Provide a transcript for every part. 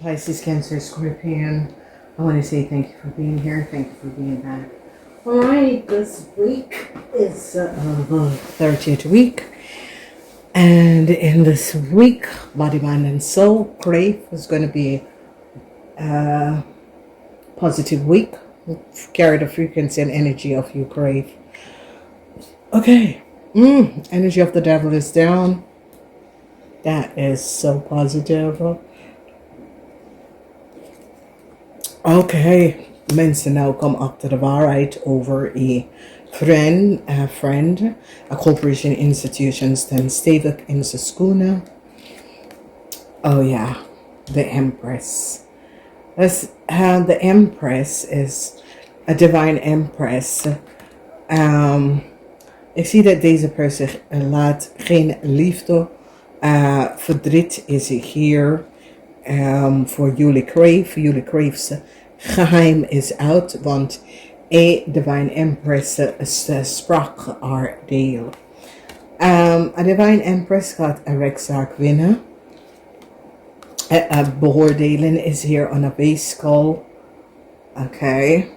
Pisces, Cancer, Scorpion. I want to say thank you for being here. Thank you for being back. Alright, this week is the 30th week. And in this week, Body, Mind, and Soul, Crave is going to be a positive week. Carry the frequency and energy of you, Crave. Okay. Energy of the devil is down. That is so positive. Okay, mensen nou come up to the waarheid over a friend, a corporation, institutions, then stevig in zijn schoenen. Oh yeah, the Empress. The Empress is a divine Empress. Ik zie dat deze persoon laat geen liefde. Verdriet is hier. Voor jullie Crave. Jullie Crave's geheim is uit. Want a divine Empress sprak haar deel. A divine Empress gaat een rechtszaak winnen. Beoordelen is hier on a base call. Okay.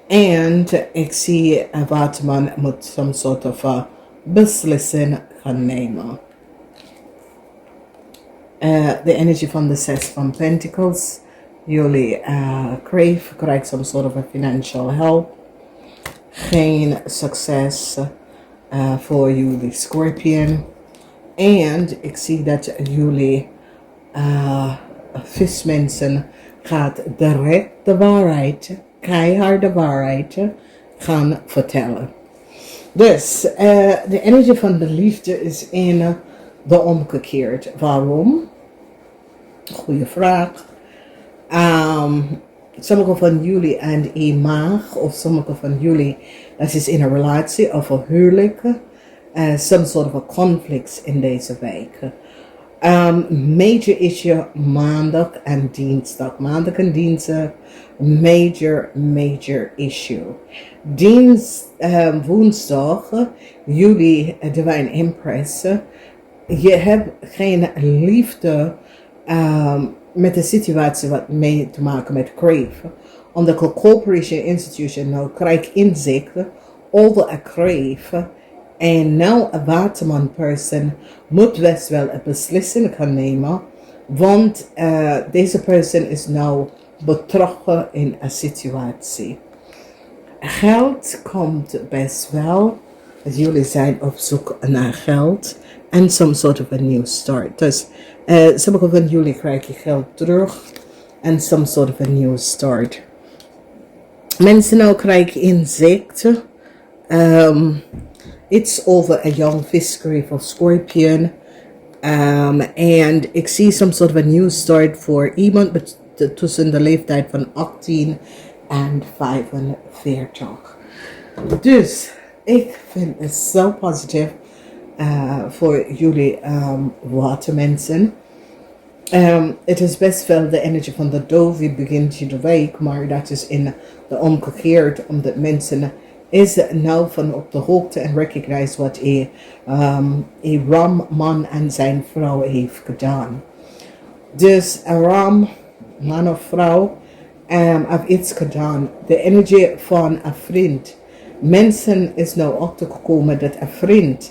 En ik zie wat man moet some sort of beslissing gaan nemen. The energy van de Six van Pentacles. Jullie Crave krijgt some sort of a financial help. Geen succes voor jullie Scorpion. En ik zie dat jullie vismensen gaat direct de waarheid, keihard de waarheid gaan vertellen. Dus de energie van de liefde is in de omgekeerd. Waarom? Goeie vraag. Sommige van jullie en een maag, of sommige van jullie dat is in een relatie of een huwelijk. Some sort of a conflicts in deze week. Major issue maandag en dinsdag. Maandag en dinsdag, major issue. Woensdag, jullie Divine Empress. Je hebt geen liefde met de situatie wat mee te maken met Crave. Omdat de corporation institution nou krijgt inzicht over een Crave. En nou een waterman person moet best wel een beslissing gaan nemen. Want deze person is nou betrokken in een situatie. Geld komt best wel. Dus jullie zijn op zoek naar geld. En some sort of a new start. Dus sommige van jullie krijgen geld terug. En some sort of a new start. Mensen nou krijgen inzicht. It's over a young fish, Crave of Scorpion. And ik zie some sort of a new start voor iemand tussen de leeftijd van 18 en 45. Dus ik vind het zo positief voor jullie watermensen. Het is best wel de energie van de dove begint de week, maar dat is in de omgekeerd, omdat mensen is nou van op de hoogte en recognize wat een ram man en zijn vrouw heeft gedaan. Dus een ram man of vrouw heeft iets gedaan. De energie van een vriend. Mensen is nou achtergekomen dat een vriend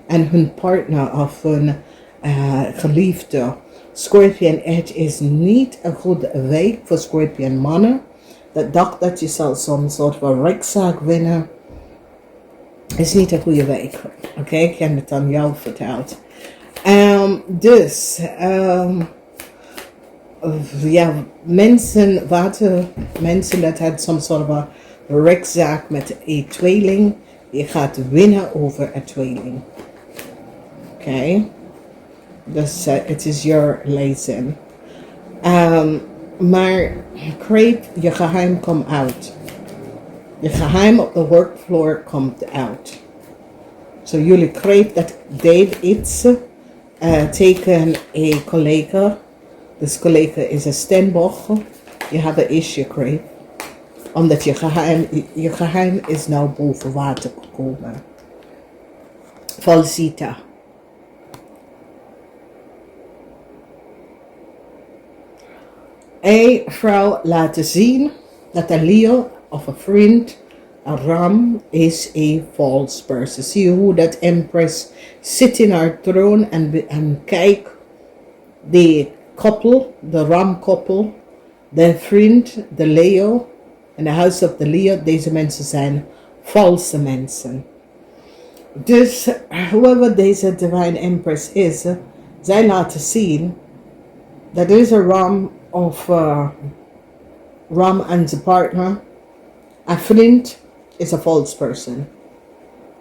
en hun partner of hun geliefde Scorpion, het is niet een goede week voor Scorpion mannen. Dat dacht dat je zal zo'n soort van rechtszaak winnen. Is niet een goede week. Oké, ik heb het aan jou verteld. Ja, mensen dat had some sort of een rechtszaak met een tweeling. Je gaat winnen over een tweeling. Oké. Dus het is your lesson. Maar Crave, je geheim komt uit. Je geheim op de workfloor komt uit. So jullie Crave dat deed iets tegen een collega. Dus collega is een steenboog. Je hebt een issue, Crave. Omdat je geheim is nou boven water gekomen. Falsita. Vrouw laten zien dat een Leo of een vriend, een ram, is a false person. Zie je hoe dat Empress zit in haar troon en kijk, de couple, de ram couple, de vriend, de Leo, en de house of the Leo, deze mensen zijn valse mensen. Dus whoever deze Divine Empress is, zij laten zien dat deze ram of ram and the partner, a vriend, is a false person.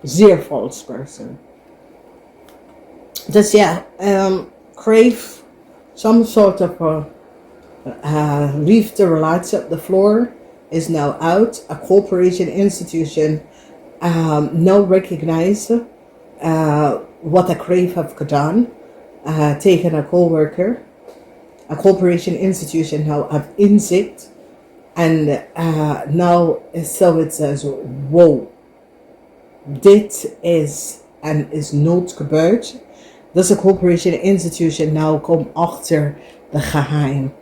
Zeer false person. Dus ja, crave some sort of liefde relatie op the floor is now out. A corporation institution now recognize what a crave have gedaan tegen a co-worker. A corporation institution now have inzicht. And now so it says, wow, dit is nooit gebeurd. Dus een corporation institution nou komt achter de geheim.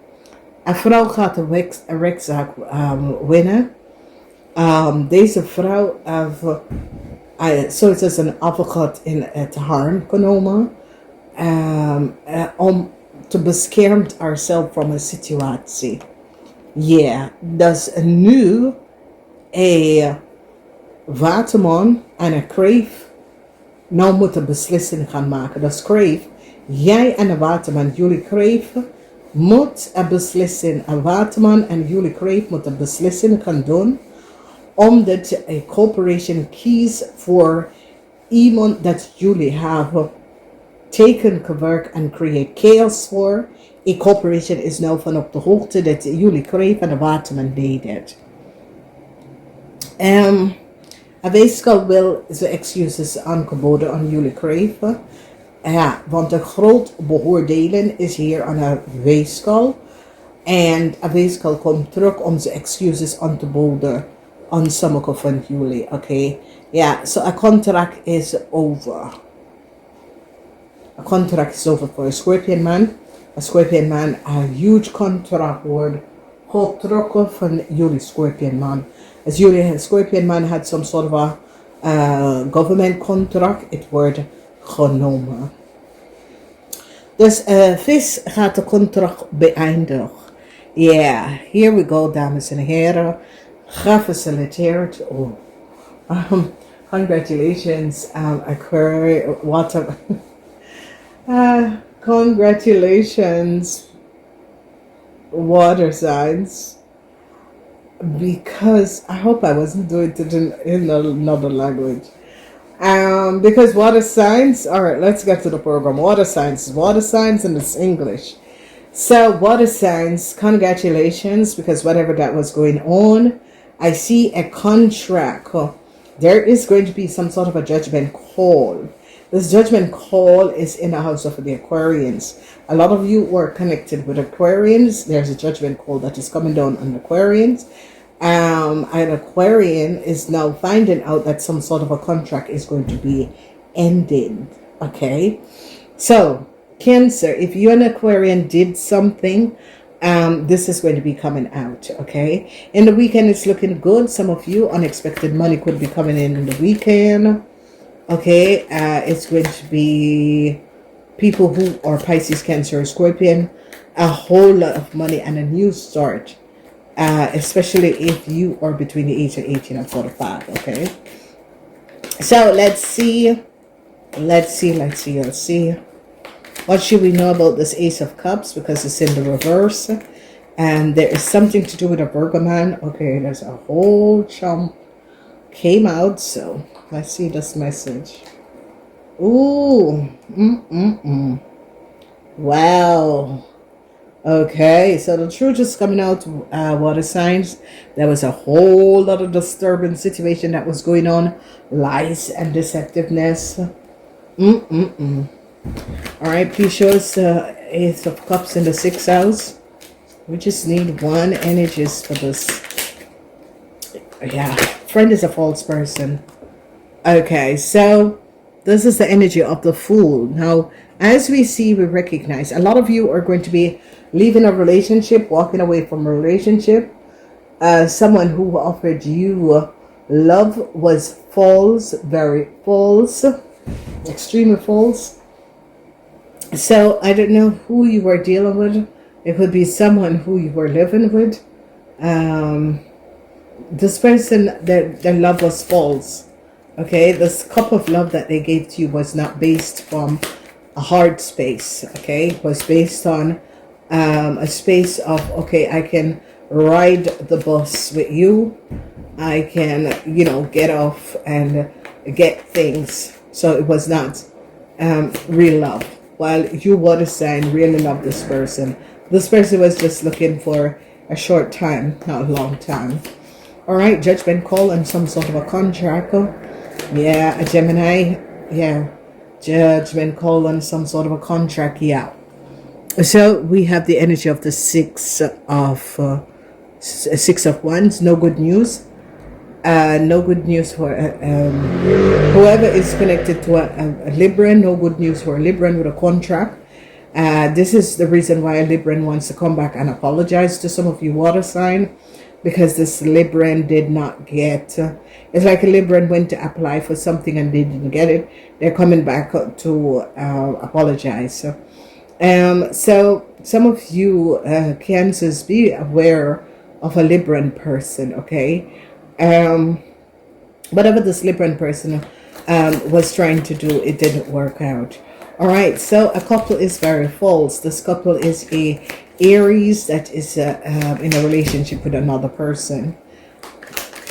Een vrouw gaat een rechtszaak winnen. Deze vrouw heeft, zoals is een advocaat in het harm genomen. Om te beschermen haarzelf van een situatie. Ja, dus nu een waterman en een crave nou moeten beslissing gaan maken. Dus crave, jij en een waterman, jullie crave moet een beslissing, een waterman en jullie crave moeten een beslissing gaan doen. Omdat een corporation kies voor iemand dat jullie hebben tekengewerkt en create chaos voor. A corporation is nou van op de hoogte dat jullie crave en de waterman deed het. Een weeskal wil zijn excuses aangeboden aan jullie crave. Ja, want de groot beoordelen is hier aan een weeskal. En een weeskal komt terug om zijn excuses aan te boden aan sommige van jullie. Oké, ja, so a contract is over. A contract is over voor een Scorpion man. A Scorpion man, a huge contract wordt getrokken van jullie Scorpion man. Als jullie Scorpion man had some sort of a government contract, het wordt genomen. Dus vis gaat de contract beëindigen. Yeah, here we go, dames en heren. Gefeliciteerd. Oh. Congratulations, Aquarius. What a congratulations, water signs. Because I hope I wasn't doing it in another language. Because water signs, alright, let's get to the program. Water signs, and it's English. So, water signs, congratulations, because whatever that was going on, I see a contract. There is going to be some sort of a judgment call. This judgment call is in the house of the Aquarians. A lot of you were connected with Aquarians. There's a judgment call that is coming down on Aquarians. An Aquarian is now finding out that some sort of a contract is going to be ending. Okay? So, Cancer, if you an Aquarian did something, this is going to be coming out. Okay? In the weekend, it's looking good. Some of you, unexpected money could be coming in the weekend. Okay, it's going to be people who are Pisces, Cancer, Scorpion, a whole lot of money and a new start, especially if you are between the age of 18 and 45, okay? So, let's see. What should we know about this Ace of Cups? Because it's in the reverse. And there is something to do with a Virgo man. Okay, there's a whole chunk came out, so... Let's see this message. Ooh. Wow. Okay, so the truth is coming out, water signs. There was a whole lot of disturbing situation that was going on. Lies and deceptiveness. Alright, please show us Ace of Cups in the 6th house. We just need one energies for this. Yeah, friend is a false person. Okay, so this is the energy of the Fool. Now, as we see, we recognize a lot of you are going to be leaving a relationship, walking away from a relationship. Someone who offered you love was false, very false, extremely false. So I don't know who you were dealing with. It could be someone who you were living with. This person, their love was false. Okay, this cup of love that they gave to you was not based from a hard space. Okay, it was based on a space of, okay, I can ride the bus with you. I can, you know, get off and get things. So it was not real love. While you, water sign, really love this person. This person was just looking for a short time, not a long time. All right, judgment call on some sort of a contract. Yeah, a Gemini. Yeah, judgment call on some sort of a contract. Yeah. So we have the energy of the Six of Wands. No good news. No good news for whoever is connected to a Libran. No good news for a Libran with a contract. This is the reason why a Libran wants to come back and apologize to some of you water sign, because this Libran did not get, it's like a Libran went to apply for something and they didn't get it. They're coming back to apologize. So some of you Cancers, be aware of a Libran person, okay? Whatever this Libran person was trying to do, it didn't work out. All right, so a couple is very false. This couple is a Aries that is in a relationship with another person.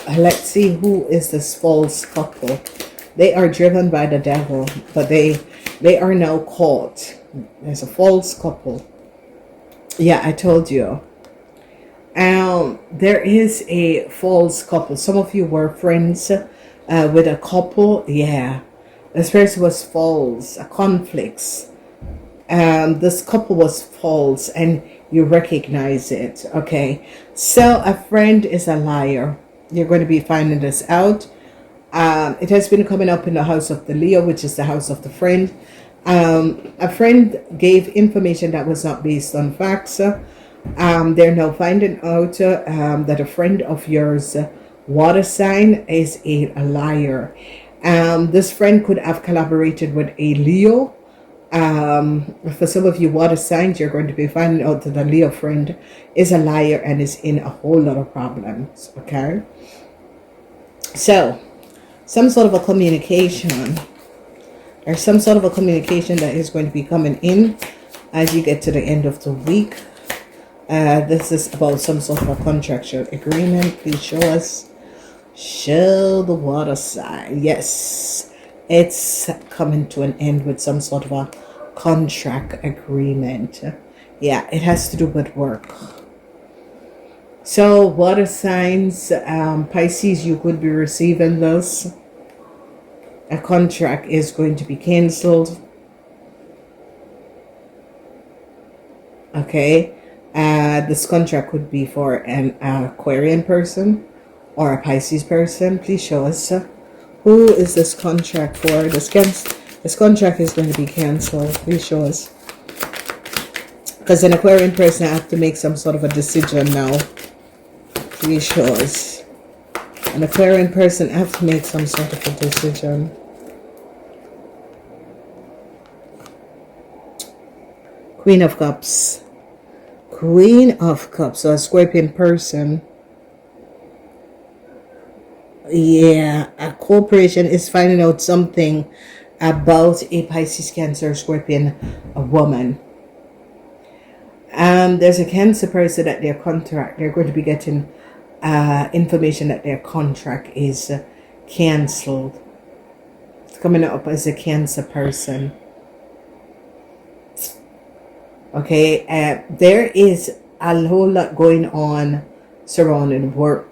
Let's see, who is this false couple? They are driven by the devil, but they are now caught. There's a false couple. Yeah, I told you. There is a false couple. Some of you were friends with a couple. Yeah, this person was false. A conflicts. This couple was false, and you recognize it. Okay, so a friend is a liar. You're going to be finding this out. It has been coming up in the house of the Leo, which is the house of the friend. A friend gave information that was not based on facts. They're now finding out that a friend of yours, water sign, is a liar. This friend could have collaborated with a Leo. For some of you water signs, you're going to be finding out that the Leo friend is a liar and is in a whole lot of problems. Okay, so some sort of a communication, or some sort of a communication that is going to be coming in as you get to the end of the week. This is about some sort of a contractual agreement. Please show us. Show the water sign. Yes, it's coming to an end with some sort of a contract agreement. Yeah, it has to do with work. So water signs, Pisces, you could be receiving this. A contract is going to be cancelled. Okay, this contract could be for an Aquarian person or a Pisces person. Please show us. Who is this contract for? This contract is going to be cancelled. Please show us. Because an Aquarian person has to make some sort of a decision now. Please show us. An Aquarian person has to make some sort of a decision. Queen of Cups. Queen of Cups. So a Scorpion person. Yeah, a corporation is finding out something about a Pisces, Cancer, Scorpion, a woman. There's a Cancer person that their contract, they're going to be getting information that their contract is cancelled. It's coming up as a Cancer person. Okay, there is a whole lot going on surrounding work.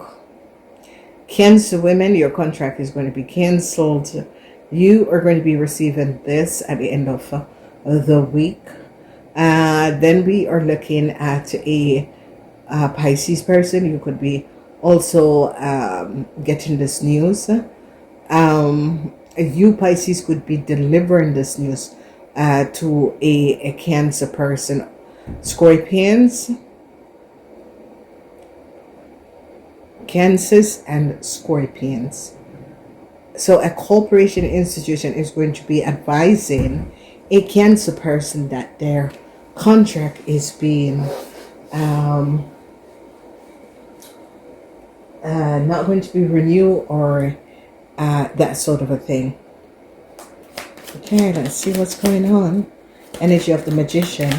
Cancer women, your contract is going to be cancelled. You are going to be receiving this at the end of the week. Then we are looking at a Pisces person. You could be also getting this news. You Pisces could be delivering this news to a Cancer person. Scorpions, Cancers, and Scorpions. So a corporation institution is going to be advising a Cancer person that their contract is being not going to be renewed, or that sort of a thing. Okay, let's see what's going on. Energy of the Magician.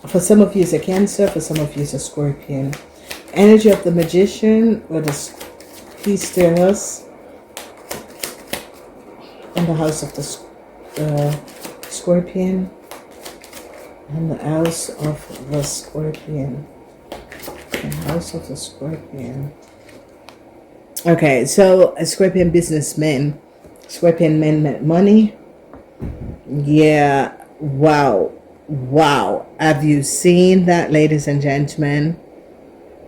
For some of you it's a Cancer, for some of you it's a Scorpion. Energy of the Magician with a Peace to us in the house of the Scorpion, and the house of the Scorpion. The house of the Scorpion. Okay, so a Scorpion businessman. Scorpion men make money. Yeah, wow. Wow. Have you seen that, ladies and gentlemen?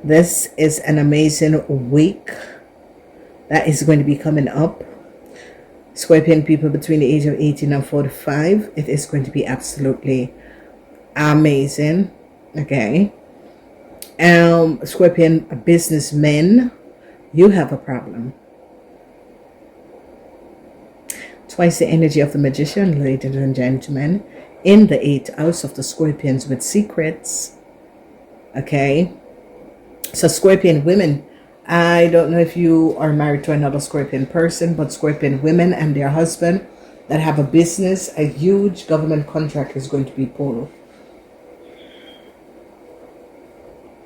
This is an amazing week that is going to be coming up. Scorpion people between the age of 18 and 45. It is going to be absolutely amazing. Okay. Scorpion businessmen, you have a problem. Twice the energy of the Magician, ladies and gentlemen, in the 8th house of the Scorpions with secrets. Okay. So Scorpion women, I don't know if you are married to another Scorpion person, but Scorpion women and their husband that have a business, a huge government contract is going to be pulled.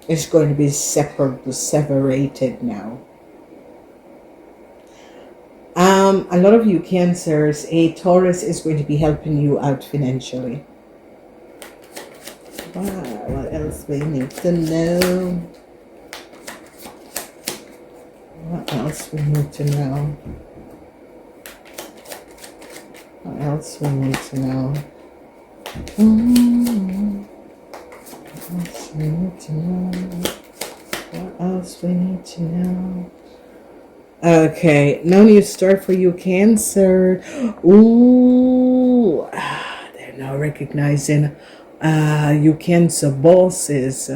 It's going to be separated now. A lot of you Cancers, a Taurus is going to be helping you out financially. Wow, what else we need to know? What else we need to know? What else we need to know? What else we need to know? What else we need to know? Okay, no new start for you Cancer. Ooh, they're now recognizing you Cancer bosses.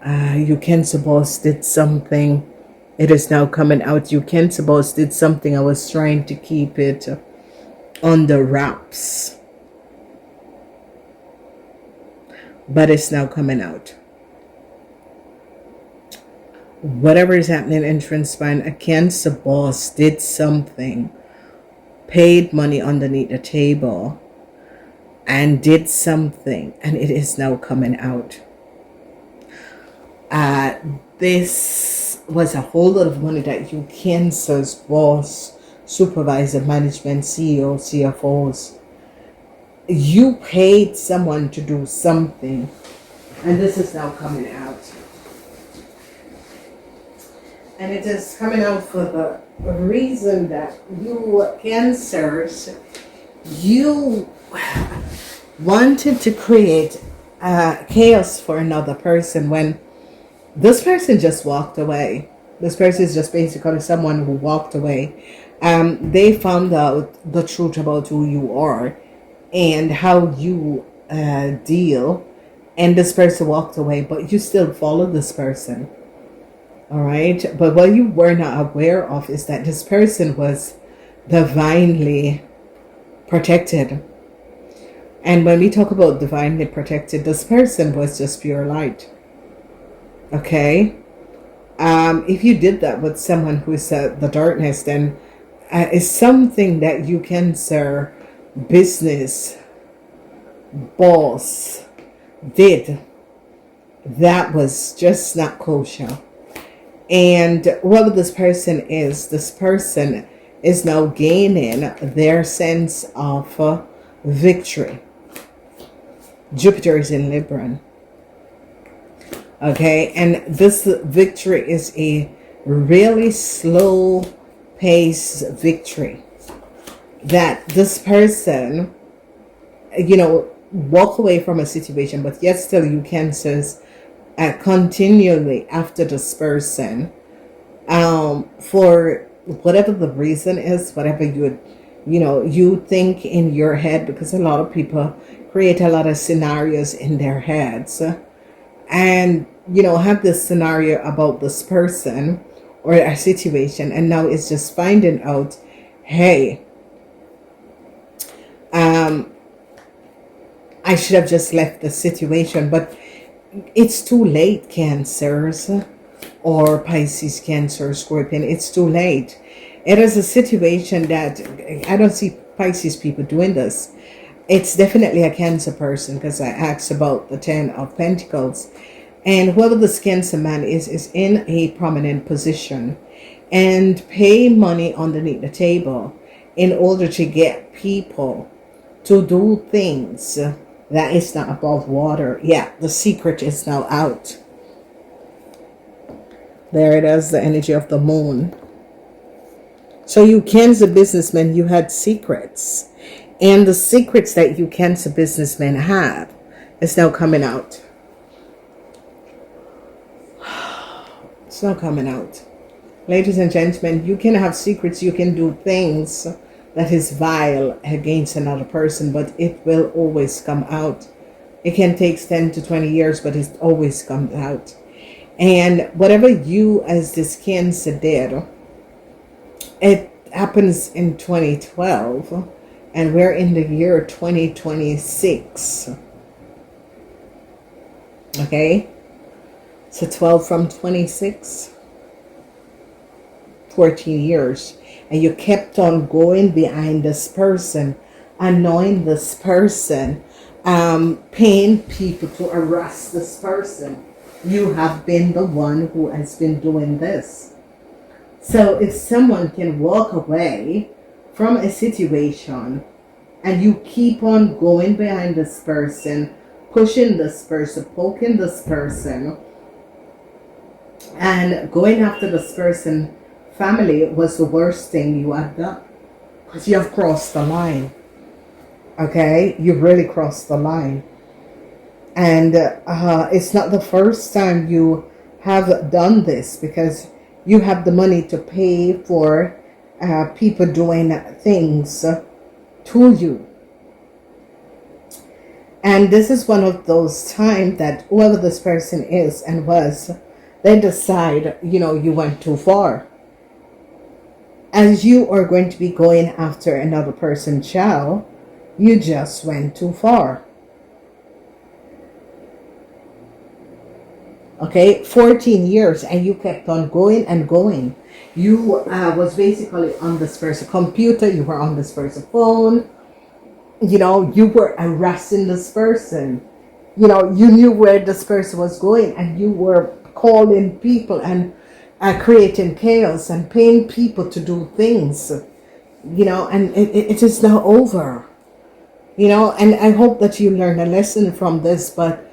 You Cancer boss did something. It is now coming out. You Cancer boss did something. I was trying to keep it under wraps, but it's now coming out. Whatever is happening in transpiring, a Cancer boss did something, paid money underneath the table, and did something, and it is now coming out. This was a whole lot of money that you Cancer's boss, supervisor, management, CEO, CFOs, you paid someone to do something, and this is now coming out. And it is coming out for the reason that you Cancers, you wanted to create chaos for another person when this person just walked away. This person is just basically someone who walked away. They found out the truth about who you are and how you deal, and this person walked away, but you still follow this person. All right, but what you were not aware of is that this person was divinely protected. And when we talk about divinely protected, this person was just pure light. Okay, if you did that with someone who is the darkness, then it's something that you Cancer business boss did that was just not kosher. And whoever this person is now gaining their sense of victory. Jupiter is in Libra. Okay, and this victory is a really slow pace victory. That this person, walk away from a situation, but yet still you Cancers continually after this person for whatever the reason is, whatever you think in your head, because a lot of people create a lot of scenarios in their heads, and have this scenario about this person or a situation, and now it's just finding out, hey, I should have just left the situation, but it's too late, Cancers or Pisces, Cancer, Scorpion. It's too late. It is a situation that I don't see Pisces people doing this. It's definitely a Cancer person, because I asked about the 10 of Pentacles. And whoever this Cancer man is in a prominent position and pay money underneath the table in order to get people to do things that is not above water. Yeah, the secret is now out. There it is, the energy of the moon. So you Cancer businessmen, you had secrets. And the secrets that you Cancer businessmen have is now coming out. It's not coming out. Ladies and gentlemen, you can have secrets, you can do things that is vile against another person, but it will always come out. It can take 10 to 20 years, but it always comes out. And whatever you as this Cancer did, it happens in 2012, and we're in the year 2026. Okay? So 12 from 26, 14 years. And you kept on going behind this person, annoying this person, paying people to harass this person. You have been the one who has been doing this. So if someone can walk away from a situation and you keep on going behind this person, pushing this person, poking this person, and going after this person, family was the worst thing you have done, because you have crossed the line. Okay, you really crossed the line. And it's not the first time you have done this, because you have the money to pay for people doing things to you. And this is one of those times that whoever this person is and was, they decide, you went too far. As you are going to be going after another person's child, you just went too far. Okay, 14 years, and you kept on going and going. You was basically on this person's computer, you were on this person's phone, you were harassing this person. You knew where this person was going, and you were calling people and creating chaos and paying people to do things, and it is now over, and I hope that you learn a lesson from this. But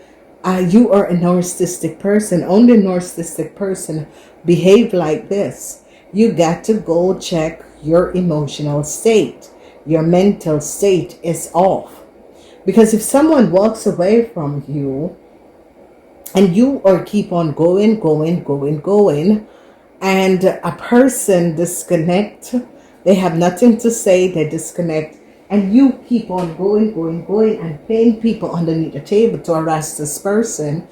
you are a narcissistic person. Only a narcissistic person behave like this. You got to go check your emotional state. Your mental state is off. Because if someone walks away from you and you are keep on going, and a person disconnect, they have nothing to say, they disconnect, and you keep on going and paying people underneath the table to harass this person,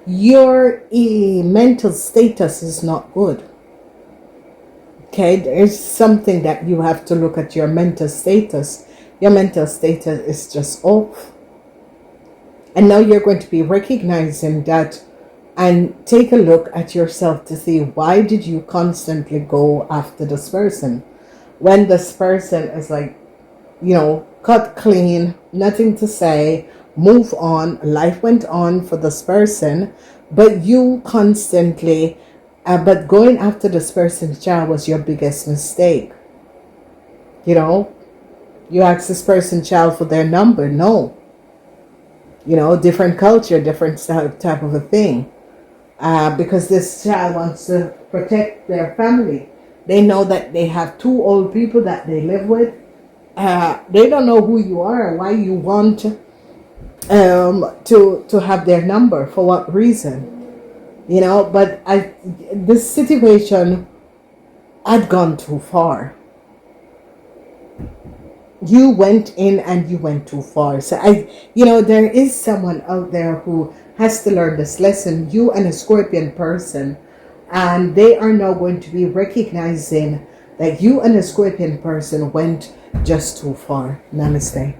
your mental status is not good. Okay, there's something that you have to look at your mental status. Your mental status is just off. And now you're going to be recognizing that, and take a look at yourself to see, why did you constantly go after this person when this person is like, cut clean, nothing to say, move on, life went on for this person, but you constantly, but going after this person's child was your biggest mistake. You asked this person's child for their number, no. Different culture, different type of a thing. Because this child wants to protect their family. They know that they have two old people that they live with. They don't know who you are, why you want to have their number, for what reason. But this situation had gone too far. you went in and you went too far. So there is someone out there who has to learn this lesson, you and a Scorpion person, and they are now going to be recognizing that you and a Scorpion person went just too far. Namaste.